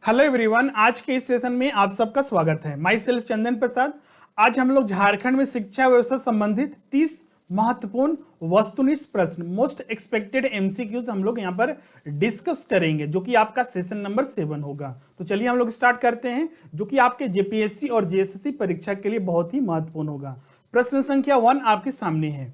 Hello everyone, आज के इस सेशन में आप सबका स्वागत है। माई सेल्फ चंदन प्रसाद। आज हम लोग झारखंड में शिक्षा व्यवस्था संबंधित 30 महत्वपूर्ण वस्तुनिष्ठ प्रश्न, मोस्ट एक्सपेक्टेड एमसीक्यूज हम लोग यहाँ पर डिस्कस करेंगे, जो कि आपका सेशन नंबर 7 होगा। तो चलिए हम लोग स्टार्ट करते हैं, जो कि आपके जेपीएससी और जेएसएससी परीक्षा के लिए बहुत ही महत्वपूर्ण होगा। प्रश्न संख्या 1 आपके सामने है।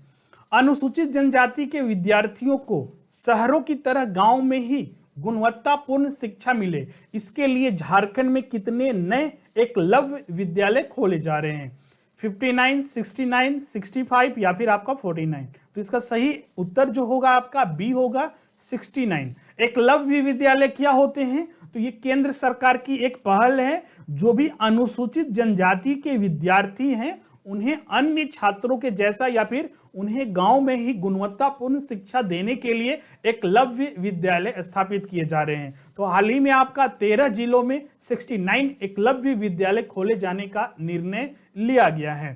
अनुसूचित जनजाति के विद्यार्थियों को शहरों की तरह गांव में ही गुणवत्तापूर्ण शिक्षा मिले, इसके लिए झारखंड में कितने नए एकलव्य विद्यालय खोले जा रहे हैं? 59, 69, 65 या फिर आपका 49? तो इसका सही उत्तर जो होगा आपका बी होगा, 69। एकलव्य विद्यालय क्या होते हैं? तो ये केंद्र सरकार की एक पहल है। जो भी अनुसूचित जनजाति के विद्यार्थी हैं उन्हें अन्य छात्रों के जैसा या फिर उन्हें गांव में ही गुणवत्तापूर्ण शिक्षा देने के लिए एकलव्य विद्यालय स्थापित किए जा रहे हैं। तो हाल ही में आपका 13 जिलों में 69 एकलव्य विद्यालय खोले जाने का निर्णय लिया गया है।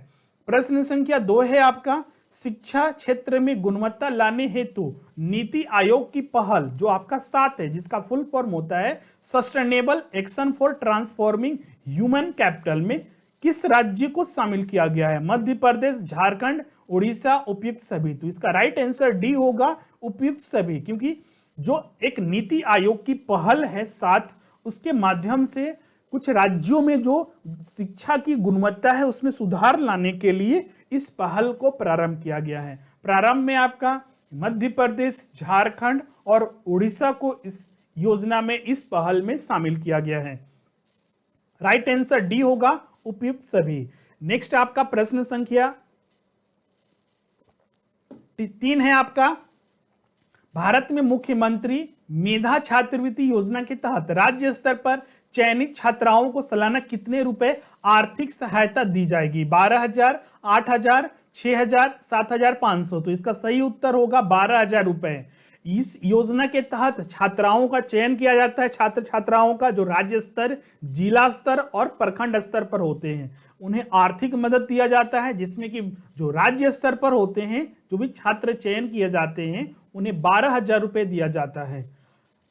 प्रश्न संख्या 2 है आपका, शिक्षा क्षेत्र में गुणवत्ता लाने हेतु नीति आयोग की पहल जो आपका 7 है, जिसका फुल फॉर्म होता है sustainable action for transforming human capital, में किस राज्य को शामिल किया गया है? मध्य प्रदेश, झारखंड, उड़ीसा, उपयुक्त सभी। तो इसका राइट आंसर डी होगा, उपयुक्त सभी, क्योंकि जो एक नीति आयोग की पहल है 7, उसके माध्यम से कुछ राज्यों में जो शिक्षा की गुणवत्ता है उसमें सुधार लाने के लिए इस पहल को प्रारंभ किया गया है। प्रारंभ में आपका मध्य प्रदेश, झारखंड और उड़ीसा को इस योजना में, इस पहल में शामिल किया गया है। राइट आंसर डी होगा, उपयुक्त सभी। नेक्स्ट आपका प्रश्न संख्या 3 है आपका, भारत में मुख्यमंत्री मेधा छात्रवृत्ति योजना के तहत राज्य स्तर पर चयनित छात्राओं को सालाना कितने रुपए आर्थिक सहायता दी जाएगी? 12,000, 8,000, 6,000, 7,500। तो इसका सही उत्तर होगा 12,000 रुपए। इस योजना के तहत छात्राओं का चयन किया जाता है, छात्र छात्राओं का जो राज्य स्तर, जिला स्तर और प्रखंड स्तर पर होते हैं। उन्हें आर्थिक मदद दिया जाता है, जिसमें कि जो राज्य स्तर पर होते हैं, जो भी छात्र चयन किए जाते हैं, उन्हें 12,000 रुपए दिया जाता है।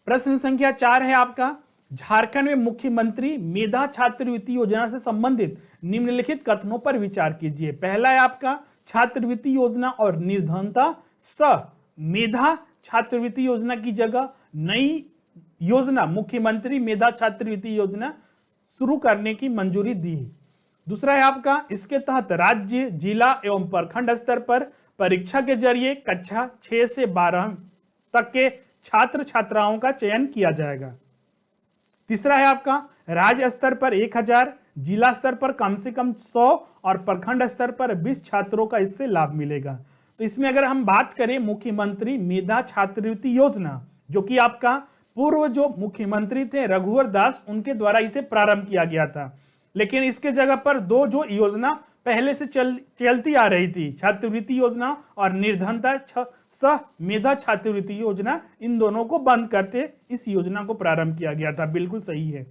प्रश्न संख्या 4 है आपका, झारखंड में मुख्यमंत्री मेधा छात्रवृत्ति योजना से संबंधित निम्नलिखित कथनों पर विचार कीजिए। पहला है आपका, छात्रवृत्ति योजना और निर्धनता स मेधा छात्रवृत्ति योजना की जगह नई योजना मुख्यमंत्री मेधा छात्रवृत्ति योजना शुरू करने की मंजूरी दी। दूसरा है आपका, इसके तहत राज्य, जिला एवं प्रखंड स्तर पर परीक्षा के जरिए कक्षा 6 से 12 तक के छात्र छात्राओं का चयन किया जाएगा। तीसरा है आपका, राज्य स्तर पर 1,000, जिला स्तर पर कम से कम 100 और प्रखंड स्तर पर 20 छात्रों का इससे लाभ मिलेगा। तो इसमें अगर हम बात करें मुख्यमंत्री मेधा छात्रवृत्ति योजना, जो कि आपका पूर्व जो मुख्यमंत्री थे रघुवर दास, उनके द्वारा इसे प्रारंभ किया गया था। लेकिन इसके जगह पर दो जो योजना पहले से चलती आ रही थी, छात्रवृत्ति योजना और निर्धनता सह मेधा छात्रवृत्ति योजना, इन दोनों को बंद करते इस योजना को प्रारंभ किया गया था। बिल्कुल सही है।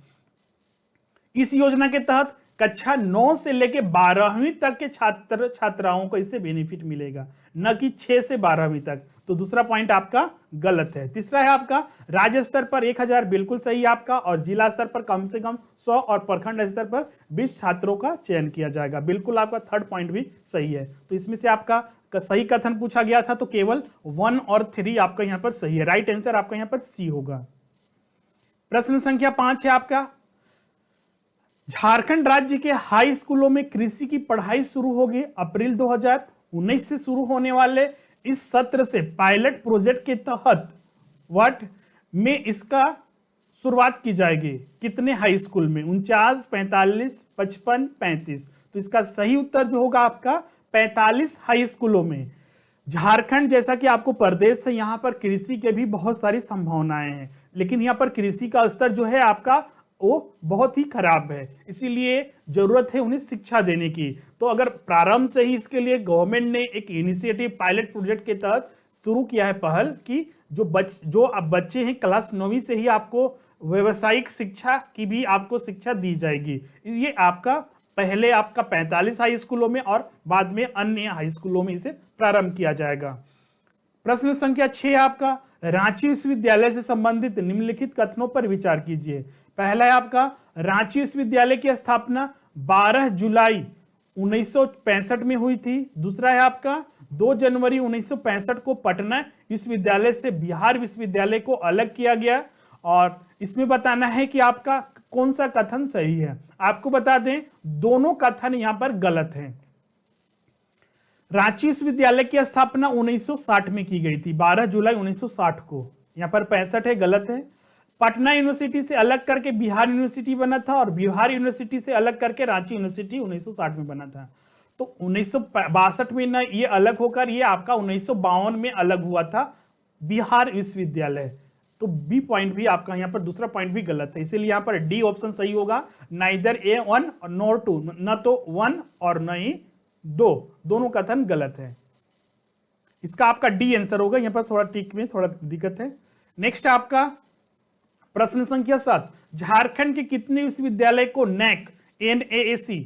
इस योजना के तहत कक्षा 9 से लेकर 12वीं तक के छात्र छात्राओं को इससे बेनिफिट मिलेगा, न कि 6 से 12वीं तक। तो दूसरा पॉइंट आपका गलत है। तीसरा है आपका, राज्य स्तर पर 1,000, बिल्कुल सही आपका, और जिला स्तर पर कम से कम 100 और प्रखंड स्तर पर 20 छात्रों का चयन किया जाएगा। बिल्कुल आपका थर्ड पॉइंट भी सही है। तो इसमें से आपका सही कथन पूछा गया था, तो केवल 1 और 3 आपका यहां पर सही है। राइट आंसर आपका यहां पर सी होगा। प्रश्न संख्या 5 है आपका, झारखंड राज्य के हाई स्कूलों में कृषि की पढ़ाई शुरू होगी। अप्रैल 2019 से शुरू होने वाले इस सत्र से पायलट प्रोजेक्ट के तहत व्हाट में इसका शुरुआत की जाएगी? कितने हाई स्कूल में? 49, 45, 55, 35। तो इसका सही उत्तर जो होगा आपका 45 हाई स्कूलों में। झारखंड जैसा कि आपको प्रदेश है, यहां पर कृषि के भी बहुत सारी संभावनाएं हैं, लेकिन यहां पर कृषि का स्तर जो है आपका वो बहुत ही खराब है, इसीलिए जरूरत है उन्हें शिक्षा देने की। तो अगर प्रारंभ से ही इसके लिए गवर्नमेंट ने एक इनिशिएटिव पायलट प्रोजेक्ट के तहत शुरू किया है पहल कि जो अब बच्चे हैं क्लास 9वीं से ही आपको व्यवसायिक शिक्षा की भी आपको शिक्षा दी जाएगी। ये आपका पहले आपका 45 हाई स्कूलों में और बाद में अन्य हाई स्कूलों में इसे प्रारंभ किया जाएगा। प्रश्न संख्या 6 आपका, रांची विश्वविद्यालय से संबंधित निम्नलिखित कथनों पर विचार कीजिए। पहला है आपका रांची विश्वविद्यालय की स्थापना 12 जुलाई 1965 में हुई थी। दूसरा है आपका 2 जनवरी 1965 को पटना विश्वविद्यालय से बिहार विश्वविद्यालय को अलग किया गया। और इसमें बताना है कि आपका कौन सा कथन सही है। आपको बता दें दोनों कथन यहां पर गलत हैं। रांची विश्वविद्यालय की स्थापना 1960 में की गई थी, 12 जुलाई 1960 को। यहां पर 65 है, गलत है। पटना यूनिवर्सिटी से अलग करके बिहार यूनिवर्सिटी बना था और बिहार यूनिवर्सिटी से अलग करके रांची यूनिवर्सिटी 1960 में बना था। तो 1962 में ना ये अलग होकर ये आपका 1952 में अलग हुआ था बिहार विश्वविद्यालय। तो बी पॉइंट भी आपका यहां पर दूसरा पॉइंट भी गलत है, इसीलिए यहां पर डी ऑप्शन सही होगा। नाइदर ए 1 नॉर 2, न तो 1 और न ही 2, दोनों कथन गलत है। इसका आपका डी आंसर होगा। यहां पर थोड़ा टिक में थोड़ा दिक्कत है। नेक्स्ट आपका प्रश्न संख्या 7, झारखंड के कितने विश्वविद्यालय को नैक NAAC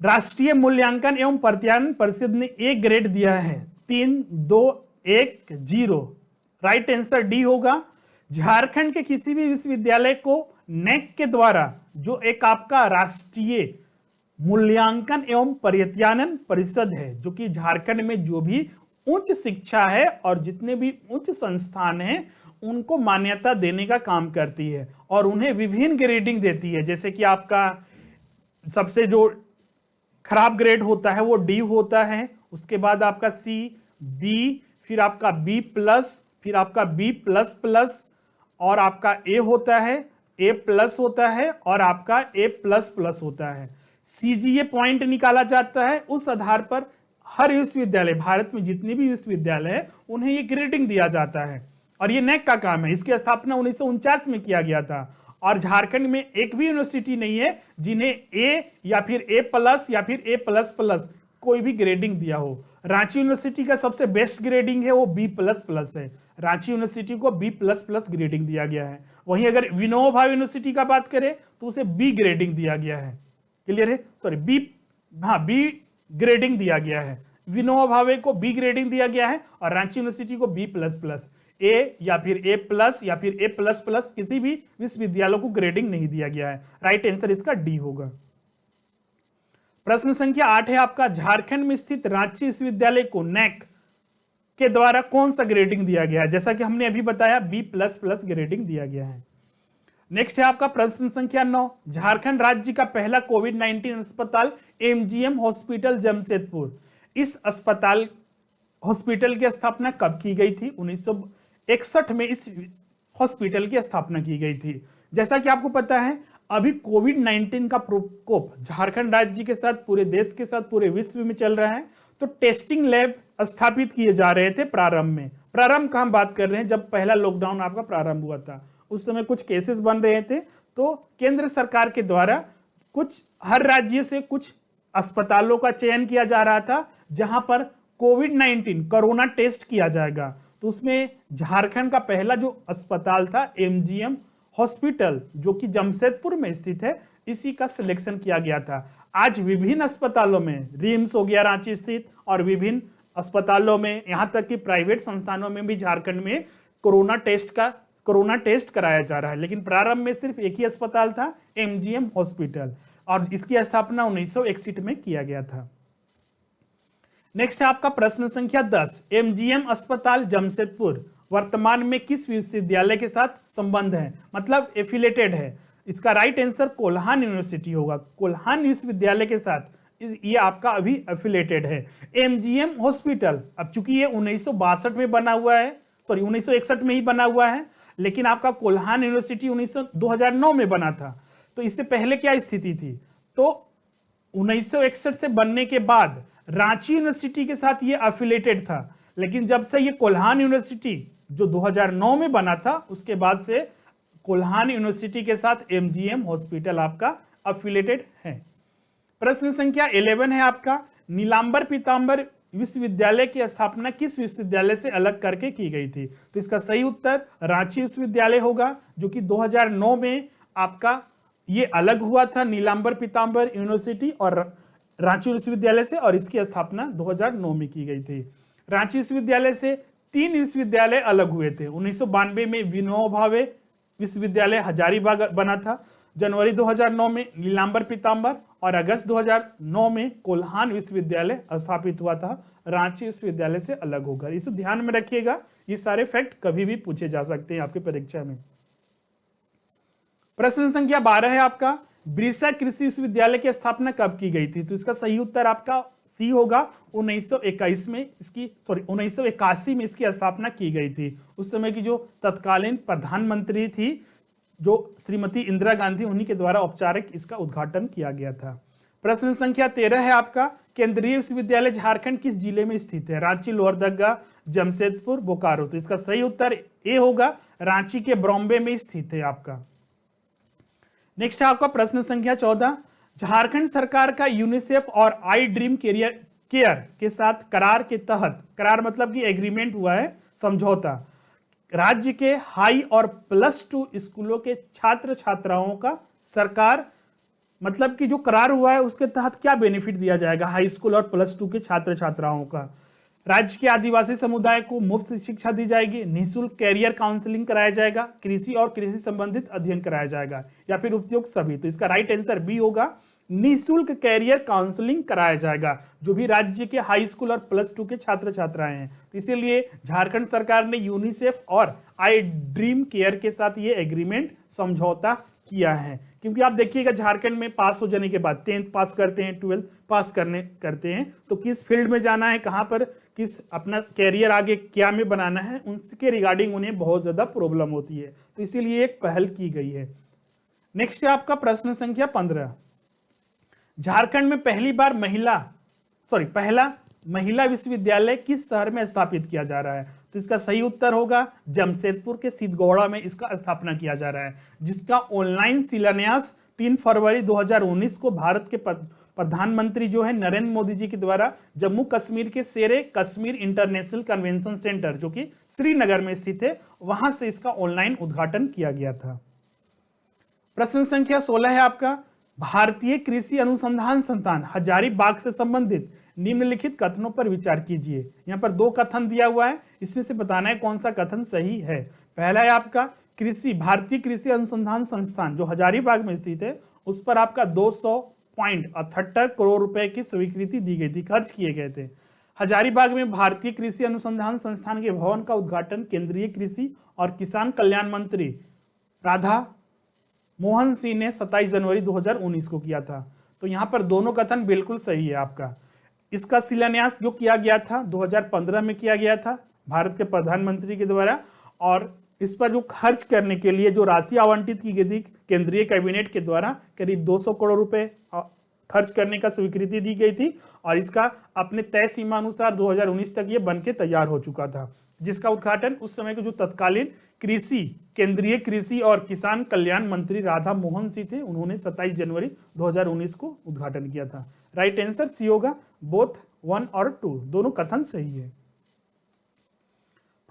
राष्ट्रीय मूल्यांकन एवं प्रत्यायन परिषद ने ए ग्रेड दिया है? 3, 2, 1, 0। राइट आंसर डी होगा। झारखंड के किसी भी विश्वविद्यालय को नैक के द्वारा जो एक आपका राष्ट्रीय मूल्यांकन एवं प्रत्यायन परिषद है, जो कि झारखंड में जो भी उच्च शिक्षा है और जितने भी उच्च संस्थान हैं उनको मान्यता देने का काम करती है और उन्हें विभिन्न ग्रेडिंग देती है। जैसे कि आपका सबसे जो खराब ग्रेड होता है वो डी होता है, उसके बाद आपका सी, बी, फिर आपका बी प्लस, फिर आपका बी प्लस प्लस, और आपका ए होता है, ए प्लस होता है, और आपका ए प्लस प्लस होता है। सीजीए पॉइंट निकाला जाता है, उस आधार पर हर विश्वविद्यालय, भारत में जितने भी विश्वविद्यालय है उन्हें ये ग्रेडिंग दिया जाता है और ये नैक का काम है। इसकी स्थापना 1949 में किया गया था और झारखंड में एक भी यूनिवर्सिटी नहीं है जिन्हें ए या फिर ए प्लस या फिर ए प्लस प्लस कोई भी ग्रेडिंग दिया हो। रांची यूनिवर्सिटी का सबसे बेस्ट ग्रेडिंग है वो बी प्लस प्लस है। रांची यूनिवर्सिटी को बी प्लस प्लस ग्रेडिंग दिया गया है। वहीं अगर विनोबा भावे यूनिवर्सिटी का बात करें तो उसे बी ग्रेडिंग दिया गया है। क्लियर है? सॉरी, बी ग्रेडिंग दिया गया है। विनोबा भावे को बी ग्रेडिंग दिया गया है और रांची यूनिवर्सिटी को बी प्लस प्लस। ए या फिर ए प्लस या फिर ए प्लस प्लस किसी भी विश्वविद्यालय को ग्रेडिंग नहीं दिया गया है। राइट आंसर इसका डी होगा। प्रश्न संख्या 8 है आपका, झारखंड में स्थित रांची विश्वविद्यालय को नैक के द्वारा कौन सा ग्रेडिंग दिया गया है? जैसा कि हमने अभी बताया बी प्लस प्लस ग्रेडिंग दिया गया है। नेक्स्ट है आपका प्रश्न संख्या 9, झारखंड राज्य का पहला कोविड-19 अस्पताल MGM हॉस्पिटल जमशेदपुर। इस हॉस्पिटल की स्थापना कब की गई थी? 1961 में इस हॉस्पिटल की स्थापना की गई थी। जैसा कि आपको पता है अभी कोविड-19 का प्रकोप झारखंड राज्य के साथ, पूरे देश के साथ, पूरे विश्व में चल रहा है। तो टेस्टिंग लैब स्थापित किए जा रहे थे प्रारंभ में। प्रारंभ का हम बात कर रहे हैं जब पहला लॉकडाउन आपका प्रारंभ हुआ था, उस समय कुछ केसेस बन रहे थे। तो केंद्र सरकार के द्वारा कुछ हर राज्य से कुछ अस्पतालों का चयन किया जा रहा था जहां पर कोविड-19 कोरोना टेस्ट किया जाएगा। तो उसमें झारखंड का पहला जो अस्पताल था MGM हॉस्पिटल, जो कि जमशेदपुर में स्थित है, इसी का सिलेक्शन किया गया था। आज विभिन्न अस्पतालों में, रिम्स हो गया रांची स्थित, और विभिन्न अस्पतालों में, यहां तक कि प्राइवेट संस्थानों में भी झारखंड में कोरोना टेस्ट कराया जा रहा है। लेकिन प्रारंभ में सिर्फ एक ही अस्पताल था, MGM हॉस्पिटल, और इसकी स्थापना 1961 में किया गया था। नेक्स्ट है आपका प्रश्न संख्या 10, MGM अस्पताल जमशेदपुर वर्तमान में किस विश्वविद्यालय के साथ संबंध है, मतलब एफिलेटेड है? इसका राइट आंसर कोल्हान यूनिवर्सिटी होगा। कोल्हान विश्वविद्यालय के साथ ये आपका अभी एफिलेटेड है। MGM हॉस्पिटल अब चूंकि ये 1962 में बना हुआ है, सॉरी 1961 में ही बना हुआ है, लेकिन आपका कोल्हान यूनिवर्सिटी 2009 में बना था। तो इससे पहले क्या स्थिति थी? तो 1961 से बनने के बाद रांची यूनिवर्सिटी के साथ ये एफिलेटेड था, लेकिन जब से ये कोल्हान यूनिवर्सिटी जो 2009 में बना था, उसके बाद से कोल्हान यूनिवर्सिटी के साथ MGM हॉस्पिटल आपका एफिलेटेड है। प्रश्न संख्या 11 है आपका, नीलांबर पीतांबर विश्वविद्यालय की स्थापना किस विश्वविद्यालय से अलग करके की गई थी? तो इसका सही उत्तर रांची विश्वविद्यालय होगा, जो कि 2009 में आपका ये अलग हुआ था, नीलांबर पीतांबर यूनिवर्सिटी और रांची विश्वविद्यालय से, और इसकी स्थापना 2009 में की गई थी। रांची विश्वविद्यालय से 3 विश्वविद्यालय अलग हुए थे। 1992 में विनोबा भावे विश्वविद्यालय हजारीबाग बना था। जनवरी 2009 में नीलांबर पीतांबर और अगस्त 2009 में कोल्हान विश्वविद्यालय स्थापित हुआ था, रांची विश्वविद्यालय से अलग होकर। इसे ध्यान में रखिएगा, ये सारे फैक्ट कभी भी पूछे जा सकते हैं आपके परीक्षा में। प्रश्न संख्या 12 है आपका, बिरसा कृषि विश्वविद्यालय की स्थापना कब की गई थी? तो इसका सही उत्तर आपका सी होगा। 1981 में इसकी 1981 में इसकी स्थापना की गई थी। उस समय की जो तत्कालीन प्रधानमंत्री थी जो श्रीमती इंदिरा गांधी, उन्हीं के द्वारा औपचारिक इसका उद्घाटन किया गया था। प्रश्न संख्या 13 है आपका, केंद्रीय विश्वविद्यालय झारखंड किस जिले में स्थित है? रांची, लोहरदगा, जमशेदपुर, बोकारो। तो इसका सही उत्तर ए होगा, रांची के ब्रॉम्बे में स्थित है आपका। नेक्स्ट है आपका प्रश्न संख्या 14, झारखंड सरकार का यूनिसेफ और आई ड्रीम केयर के साथ करार के तहत, करार मतलब कि एग्रीमेंट हुआ है, समझौता, राज्य के हाई और +2 स्कूलों के छात्र छात्राओं का सरकार मतलब कि जो करार हुआ है उसके तहत क्या बेनिफिट दिया जाएगा हाई स्कूल और +2 के छात्र छात्राओं का? राज्य के आदिवासी समुदाय को मुफ्त शिक्षा दी जाएगी, निःशुल्क कैरियर काउंसलिंग कराया जाएगा, कृषि और कृषि संबंधित अध्ययन कराया जाएगा, या फिर उपयुक्त सभी। तो इसका राइट आंसर बी होगा, निःशुल्क कैरियर काउंसलिंग कराया जाएगा जो भी राज्य के हाई स्कूल और +2 के छात्र छात्राएं हैं। तो इसीलिए झारखंड सरकार ने यूनिसेफ और आई ड्रीम केयर के साथ ये एग्रीमेंट, समझौता किया है। क्योंकि आप देखिएगा झारखंड में पास हो जाने के बाद 10th पास करते हैं, 12th पास करते हैं, तो किस फील्ड में जाना है, कहां पर किस अपना कैरियर आगे क्या में बनाना है, उनके रिगार्डिंग उन्हें बहुत ज्यादा प्रॉब्लम होती है। तो इसीलिए एक पहल की गई है। नेक्स्ट है आपका प्रश्न संख्या 15, झारखंड में पहला महिला विश्वविद्यालय किस शहर में स्थापित किया जा रहा है? तो इसका सही उत्तर होगा जमशेदपुर के सिद्धगौड़ा में इसका स्थापना किया जा रहा है, जिसका ऑनलाइन शिलान्यास 3 फरवरी 2019 को भारत के प्रधानमंत्री जो है नरेंद्र मोदी जी के द्वारा जम्मू कश्मीर के शेरे कश्मीर इंटरनेशनल कन्वेंशन सेंटर जो कि श्रीनगर में स्थित है, वहां से इसका ऑनलाइन उद्घाटन किया गया था। प्रश्न संख्या 16 है आपका, भारतीय कृषि अनुसंधान संस्थान हजारीबाग से संबंधित निम्नलिखित कथनों पर विचार कीजिए। यहाँ पर 2 कथन दिया हुआ है, इसमें से बताना है कौन सा कथन सही है। पहला है आपका, भारतीय कृषि अनुसंधान संस्थान जो हजारीबाग में स्थित है उस पर आपका 200.78 करोड़ रुपए की स्वीकृति दी गई थी, खर्च किए गए थे। हजारीबाग में भारतीय कृषि अनुसंधान संस्थान के भवन का उद्घाटन केंद्रीय कृषि और किसान कल्याण मंत्री राधा मोहन सिंह ने 27 जनवरी 2019 को किया था। तो यहां पर दोनों कथन बिल्कुल सही है आपका। इसका शिलान्यास जो किया गया था 2015 में किया गया था भारत के प्रधानमंत्री के द्वारा, और इस पर जो खर्च करने के लिए जो राशि आवंटित की गई थी केंद्रीय कैबिनेट के द्वारा करीब 200 करोड़ रुपए खर्च करने का स्वीकृति दी गई थी, और इसका अपने तय सीमा अनुसार 2019 तक ये बनके तैयार हो चुका था, जिसका उद्घाटन उस समय के जो तत्कालीन केंद्रीय कृषि और किसान कल्याण मंत्री राधा मोहन सिंह थे, उन्होंने 27 जनवरी 2019 को उद्घाटन किया था। राइट आंसर सी होगा, बोथ 1 और 2 दोनों कथन सही है।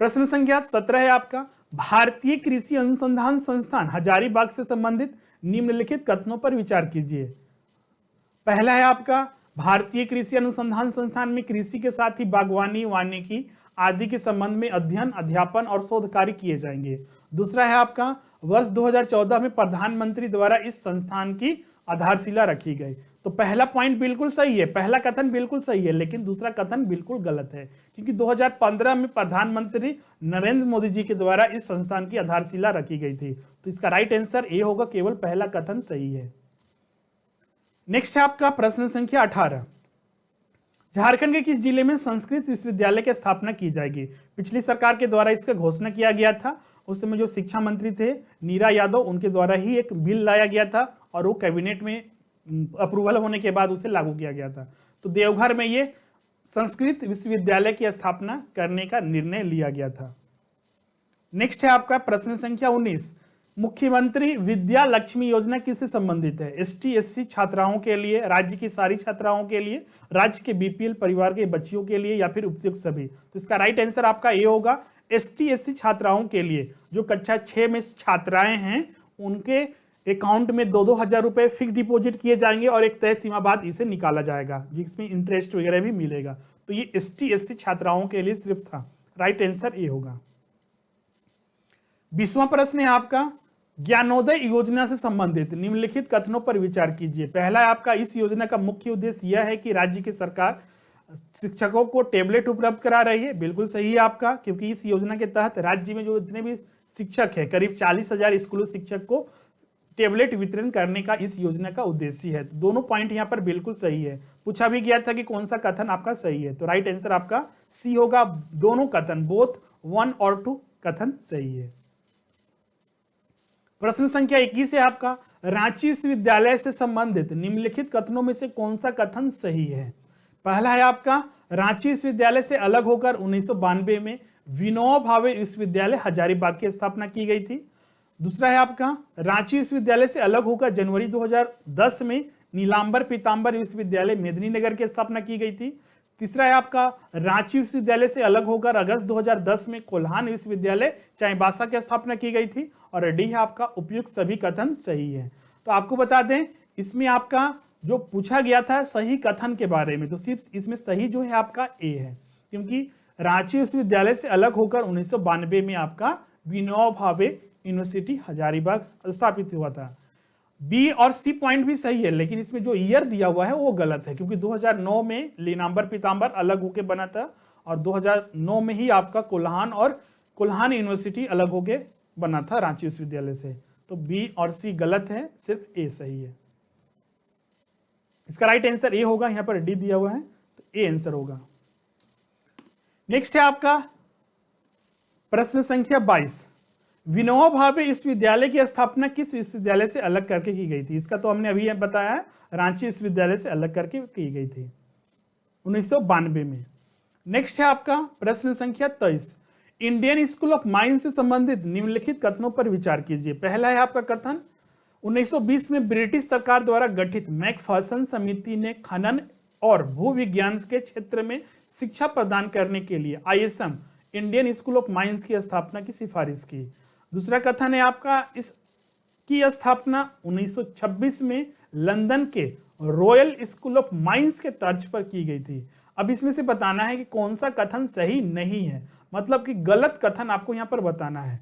प्रश्न संख्या 17 है आपका, भारतीय कृषि अनुसंधान संस्थान हजारीबाग से संबंधित निम्नलिखित कथनों पर विचार कीजिए। पहला है आपका, भारतीय कृषि अनुसंधान संस्थान में कृषि के साथ ही बागवानी, वानिकी आदि के संबंध में अध्ययन, अध्यापन और शोध कार्य किए जाएंगे। दूसरा है आपका, वर्ष 2014 में प्रधानमंत्री द्वारा इस संस्थान की आधारशिला रखी गई। तो पहला पॉइंट बिल्कुल सही है, पहला कथन बिल्कुल सही है, लेकिन दूसरा कथन बिल्कुल गलत है, क्योंकि 2015 में प्रधानमंत्री नरेंद्र मोदी जी के द्वारा इस संस्थान की आधारशिला रखी गई थी। तो इसका राइट आंसर ए होगा, केवल पहला कथन सही है। नेक्स्ट है आपका प्रश्न संख्या 18, झारखंड के किस जिले में संस्कृत विश्वविद्यालय की स्थापना की जाएगी? पिछली सरकार के द्वारा इसका घोषणा किया गया था, उस समय जो शिक्षा मंत्री थे नीरा यादव, उनके द्वारा ही एक बिल लाया गया था और वो कैबिनेट में अप्रूवल होने के बाद उसे लागू किया गया था। तो देवघर में ये संस्कृत विश्वविद्यालय की स्थापना करने का निर्णय लिया गया था। नेक्स्ट है आपका प्रश्न संख्या 19, मुख्यमंत्री विद्या लक्ष्मी योजना किससे संबंधित है? ST/SC छात्राओं के लिए, राज्य की सारी छात्राओं के लिए, राज्य के BPL परिवार के बच्चियों के लिए, या फिर उपयुक्त सभी? तो इसका राइट आंसर आपका ए होगा, ST/SC छात्राओं के लिए। जो कक्षा 6 में छात्राएं हैं उनके अकाउंट में 2-2 हजार रुपए फिक्स डिपॉजिट किए जाएंगे और एक तय सीमा बाद इसे निकाला जाएगा, जिसमें इंटरेस्ट वगैरह भी मिलेगा। तो ये ST/SC छात्राओं के लिए सिर्फ था। राइट आंसर ए होगा। 20वां प्रश्न है आपका, ज्ञानोदय योजना से संबंधित निम्नलिखित कथनों पर विचार कीजिए। पहला है आपका, इस योजना का मुख्य उद्देश्य यह है कि राज्य की सरकार शिक्षकों को टेबलेट उपलब्ध करा रही है। बिल्कुल सही है आपका, क्योंकि इस योजना के तहत राज्य में जो जितने भी शिक्षक है, करीब 40,000 स्कूली शिक्षक को टेबलेट वितरण करने का इस योजना का उद्देश्य है। दोनों पॉइंट यहाँ पर बिल्कुल सही है। पूछा भी गया था कि कौन सा कथन आपका सही है, तो राइट आंसर आपका सी होगा। दोनों कथन, बोथ 1 और 2 कथन सही है। प्रश्न संख्या 21 है आपका, रांची विश्वविद्यालय से संबंधित निम्नलिखित कथनों में से कौन सा कथन सही है। पहला है आपका, रांची विश्वविद्यालय से अलग होकर 1992 में विनोबा भावे विश्वविद्यालय हजारीबाग की स्थापना की गई थी। दूसरा है आपका, रांची विश्वविद्यालय से अलग होकर जनवरी 2010 में नीलांबर पीतांबर विश्वविद्यालय मेदिनीनगर की स्थापना की गई थी। तीसरा है आपका, रांची विश्वविद्यालय से अलग होकर अगस्त 2010 में कोल्हान विश्वविद्यालय चाईबासा की स्थापना की गई थी। और डी है आपका, उपयुक्त सभी कथन सही है। तो आपको बता दें, इसमें आपका जो पूछा गया था सही कथन के बारे में, तो सिर्फ इसमें सही जो है आपका ए है, क्योंकि रांची विश्वविद्यालय से अलग होकर 1992 में आपका विनोबा भावे यूनिवर्सिटी हजारीबाग स्थापित हुआ था। बी और सी पॉइंट भी सही है, लेकिन इसमें जो ईयर दिया हुआ है वो गलत है, क्योंकि 2009 में नीलांबर पीतांबर अलग होके बना था और 2009 में ही आपका कोल्हान यूनिवर्सिटी अलग होके बना था रांची विश्वविद्यालय से। तो बी और सी गलत है, सिर्फ ए सही है। इसका राइट आंसर ए होगा, यहां पर डी दिया हुआ है तो ए आंसर होगा। नेक्स्ट है आपका प्रश्न संख्या 22, विनोबा भावे विश्वविद्यालय की स्थापना किस विश्वविद्यालय से अलग करके की गई थी। इसका तो हमने अभी बताया, रांची विश्वविद्यालय से अलग करके की गई थी 1992 में। नेक्स्ट है आपका प्रश्न संख्या 23, इंडियन स्कूल ऑफ माइंस से संबंधित निम्नलिखित कथनों पर विचार कीजिए। पहला है आपका कथन, 1920 में ब्रिटिश सरकार द्वारा गठित मैकफर्सन समिति ने खनन और भू विज्ञान के क्षेत्र में शिक्षा प्रदान करने के लिए ISM Indian school of mines की स्थापना की सिफारिश की। दूसरा कथन है आपका, इसकी स्थापना 1926 में लंदन के रॉयल स्कूल ऑफ माइंस के तर्ज पर की गई थी। अब इसमें से बताना है कि कौन सा कथन सही नहीं है, मतलब कि गलत कथन आपको यहां पर बताना है।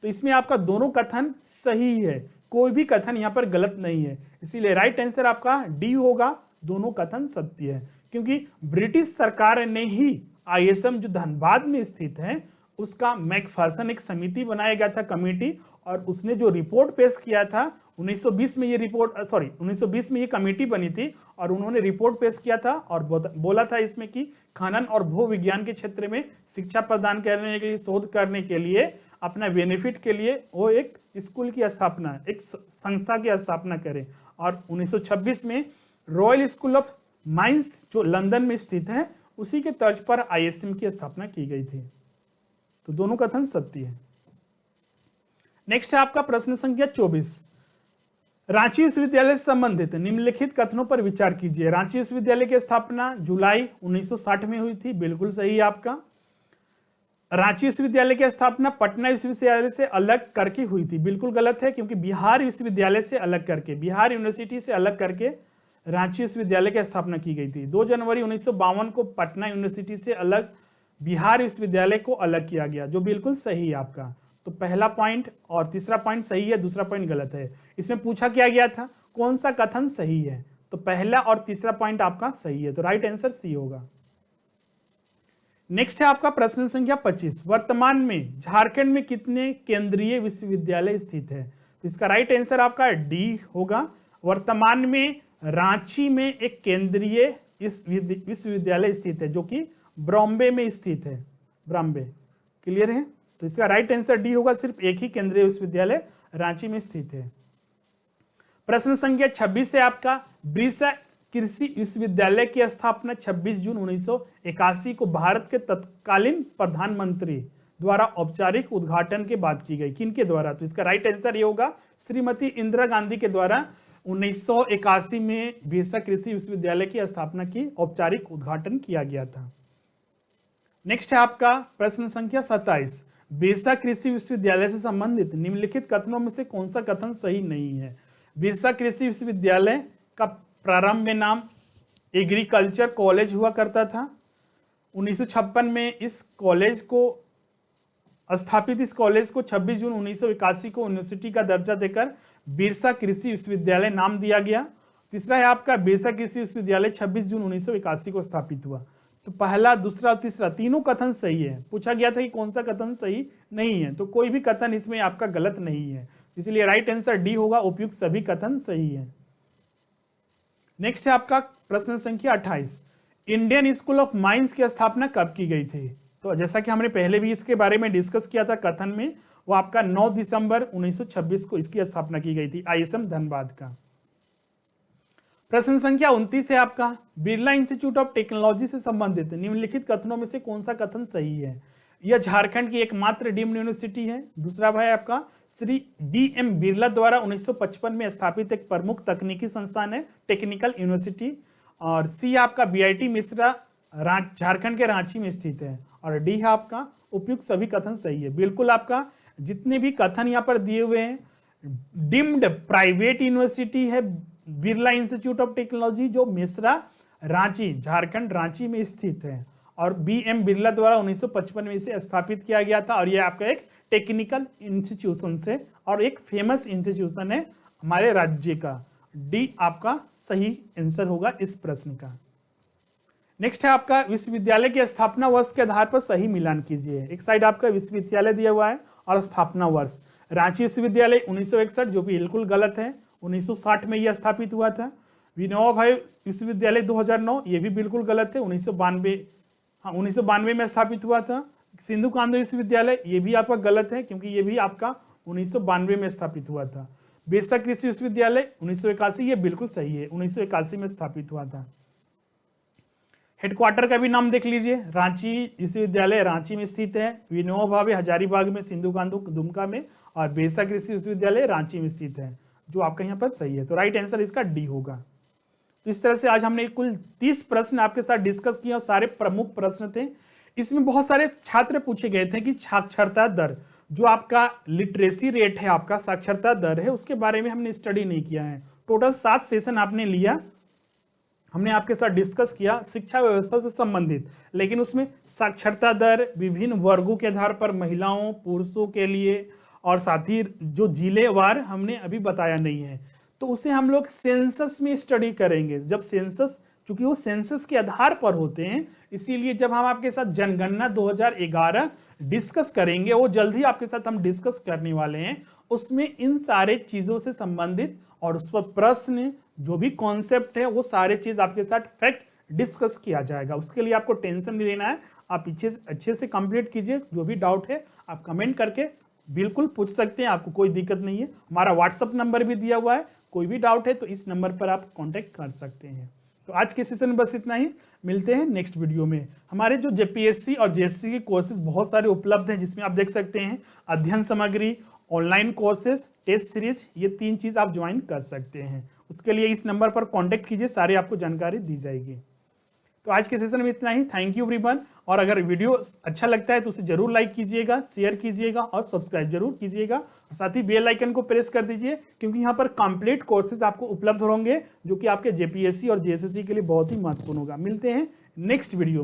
तो इसमें आपका दोनों कथन सही है, कोई भी कथन यहां पर गलत नहीं है, इसीलिए राइट आंसर आपका डी होगा, दोनों कथन सत्य है। क्योंकि ब्रिटिश सरकार ने ही ISM जो धनबाद में स्थित है उसका मैकफर्सन एक समिति बनाया गया था, कमेटी, और उसने जो रिपोर्ट पेश किया था 1920 में, ये रिपोर्ट 1920 में ये कमेटी बनी थी और उन्होंने रिपोर्ट पेश किया था और बोला था इसमें कि खनन और भू विज्ञान के क्षेत्र में शिक्षा प्रदान करने के लिए, शोध करने के लिए, अपना बेनिफिट के लिए वो एक स्कूल की स्थापना, एक संस्था की स्थापना करें। और 1926 में रॉयल स्कूल ऑफ माइंस जो लंदन में स्थित है उसी के तर्ज पर ISM की स्थापना की गई थी। तो दोनों कथन सत्य है। नेक्स्ट है आपका प्रश्न संख्या 24, रांची विश्वविद्यालय से संबंधित निम्नलिखित कथनों पर विचार कीजिए। रांची विश्वविद्यालय की स्थापना जुलाई 1960 में हुई थी, बिल्कुल सही है आपका। रांची विश्वविद्यालय की स्थापना पटना विश्वविद्यालय से अलग करके हुई थी, बिल्कुल गलत है, क्योंकि बिहार विश्वविद्यालय से अलग करके, बिहार यूनिवर्सिटी से अलग करके रांची विश्वविद्यालय की स्थापना की गई थी। 2 जनवरी 1952 को पटना यूनिवर्सिटी से अलग बिहार विश्वविद्यालय को अलग किया गया, जो बिल्कुल सही है आपका। तो पहला पॉइंट और तीसरा पॉइंट सही है, दूसरा पॉइंट गलत है। इसमें पूछा क्या गया था कौन सा कथन सही है, तो पहला और तीसरा पॉइंट आपका सही है, तो राइट आंसर सी होगा। नेक्स्ट है आपका प्रश्न संख्या 25, वर्तमान में झारखंड में कितने केंद्रीय विश्वविद्यालय स्थित है। तो इसका राइट आंसर आपका डी होगा। वर्तमान में रांची में एक केंद्रीय विश्वविद्यालय स्थित है जो कि बॉम्बे में स्थित है, बॉम्बे, क्लियर है। तो इसका राइट आंसर डी होगा, सिर्फ एक ही केंद्रीय विश्वविद्यालय रांची में स्थित है। प्रश्न संख्या 26 है आपका, बिरसा कृषि विश्वविद्यालय की स्थापना 26 जून 1981 को भारत के तत्कालीन प्रधानमंत्री द्वारा औपचारिक उद्घाटन के बाद की गई। किनके द्वारा, तो इसका राइट आंसर ये होगा, श्रीमती इंदिरा गांधी के द्वारा 1981 में बिरसा कृषि विश्वविद्यालय की स्थापना की औपचारिक उद्घाटन किया गया था। नेक्स्ट है आपका प्रश्न संख्या 27, बिरसा कृषि विश्वविद्यालय से संबंधित निम्नलिखित कथनों में से कौन सा कथन सही नहीं है। बिरसा कृषि विश्वविद्यालय का प्रारंभ में नाम एग्रीकल्चर कॉलेज हुआ करता था। 1956 में इस कॉलेज को स्थापित इस कॉलेज को 26 जून 1981 को यूनिवर्सिटी का दर्जा देकर बिरसा कृषि विश्वविद्यालय नाम दिया गया। तीसरा है आपका बिरसा कृषि विश्वविद्यालय 26 जून 1981 को स्थापित हुआ। तो पहला, दूसरा और तीसरा तीनों कथन सही है। पूछा गया था कि कौन सा कथन सही नहीं है, तो कोई भी कथन इसमें आपका गलत नहीं है, इसलिए राइट आंसर डी होगा, उपयुक्त सभी कथन सही है। नेक्स्ट है आपका प्रश्न संख्या 28, इंडियन स्कूल ऑफ माइंस की स्थापना कब की गई थी? तो जैसा कि हमने पहले भी इसके बारे में डिस्कस किया था कथन में, वो आपका 9 दिसंबर 1926 को इसकी स्थापना की गई थी, ISM धनबाद का। प्रश्न संख्या 29 है आपका, बिरला इंस्टीट्यूट ऑफ टेक्नोलॉजी से संबंधित निम्नलिखित कथनों में से कौन सा कथन सही है? यह झारखंड की एकमात्र डीम्ड यूनिवर्सिटी है। दूसरा है आपका, श्री DM बिरला द्वारा 1955 में स्थापित एक प्रमुख तकनीकी संस्थान है, टेक्निकल यूनिवर्सिटी। और सी आपका BIT मिश्रा झारखंड के रांची में स्थित है। और डी है आपका, उपयुक्त सभी कथन सही है। बिल्कुल आपका जितने भी कथन यहाँ पर दिए हुए हैं, डीम्ड प्राइवेट यूनिवर्सिटी है बिरला इंस्टीट्यूट ऑफ टेक्नोलॉजी, जो मिश्रा रांची झारखंड रांची में स्थित है, और BM बिरला द्वारा 1955 में इसे स्थापित किया गया था। और यह आपका एक टेक्निकल इंस्टीट्यूशन से और एक फेमस इंस्टीट्यूशन है हमारे राज्य का। डी आपका सही आंसर होगा इस प्रश्न का। नेक्स्ट है आपका, विश्वविद्यालय की स्थापना वर्ष के आधार पर सही मिलान कीजिए। एक साइड आपका विश्वविद्यालय दिया हुआ है और स्थापना वर्ष, रांची विश्वविद्यालय 1961, जो भी बिल्कुल गलत है, 1960 में यह स्थापित हुआ था। विनोबा भावे विश्वविद्यालय 2009, ये भी बिल्कुल गलत है, 1992 में स्थापित हुआ था। सिंधु कांदो विश्वविद्यालय, ये भी आपका गलत है, क्योंकि ये भी आपका 1992 में स्थापित हुआ था। बिरसा कृषि विश्वविद्यालय 1981, ये बिल्कुल सही है, 1981 में स्थापित हुआ था। हेडक्वार्टर का भी नाम देख लीजिए, रांची विश्वविद्यालय रांची में स्थित है, विनोबा भावे हजारीबाग में, सिंधु कांदो दुमका में, और बिरसा कृषि विश्वविद्यालय रांची में स्थित है, जो आपका यहाँ पर सही है। तो राइट आंसर इसका डी होगा। तो इस तरह से आज हमने कुल 30 प्रश्न आपके साथ डिस्कस किया और सारे प्रमुख प्रश्न थे। इसमें बहुत सारे छात्र पूछे गए थे कि साक्षरता दर, जो आपका लिटरेसी रेट है, आपका साक्षरता दर है, उसके बारे में हमने स्टडी नहीं किया है। टोटल 7 सेशन आपने लिया, हमने आपके साथ डिस्कस किया शिक्षा व्यवस्था से संबंधित, लेकिन उसमें साक्षरता दर विभिन्न वर्गों के आधार पर महिलाओं पुरुषों के लिए और साथ ही जो जिलेवार हमने अभी बताया नहीं है, तो उसे हम लोग सेंसस में स्टडी करेंगे। जब सेंसस, चूंकि वो सेंसस के आधार पर होते हैं, इसीलिए जब हम आपके साथ जनगणना 2011 डिस्कस करेंगे, वो जल्द ही आपके साथ हम डिस्कस करने वाले हैं, उसमें इन सारे चीजों से संबंधित और उस पर प्रश्न, जो भी कॉन्सेप्ट है, वो सारे चीज आपके साथ फैक्ट डिस्कस किया जाएगा। उसके लिए आपको टेंशन नहीं लेना है, आप पीछे अच्छे से कंप्लीट कीजिए। जो भी डाउट है आप कमेंट करके बिल्कुल पूछ सकते हैं, आपको कोई दिक्कत नहीं है। हमारा व्हाट्सअप नंबर भी दिया हुआ है, कोई भी डाउट है तो इस नंबर पर आप कांटेक्ट कर सकते हैं। तो आज के सेशन में बस इतना ही, मिलते हैं नेक्स्ट वीडियो में। हमारे जो JPSC और JSC के कोर्सेज बहुत सारे उपलब्ध हैं, जिसमें आप देख सकते हैं अध्ययन सामग्री, ऑनलाइन कोर्सेज, टेस्ट सीरीज, ये 3 चीज आप ज्वाइन कर सकते हैं। उसके लिए इस नंबर पर कांटेक्ट कीजिए, सारी आपको जानकारी दी जाएगी। तो आज के सेशन में इतना ही, थैंक यू एवरीवन। और अगर वीडियो अच्छा लगता है तो उसे जरूर लाइक कीजिएगा, शेयर कीजिएगा और सब्सक्राइब जरूर कीजिएगा, और साथ ही बेल आइकन को प्रेस कर दीजिए, क्योंकि यहाँ पर कंप्लीट कोर्सेज आपको उपलब्ध होंगे, जो कि आपके JPSC और JSSC के लिए बहुत ही महत्वपूर्ण होगा। मिलते हैं नेक्स्ट वीडियो में।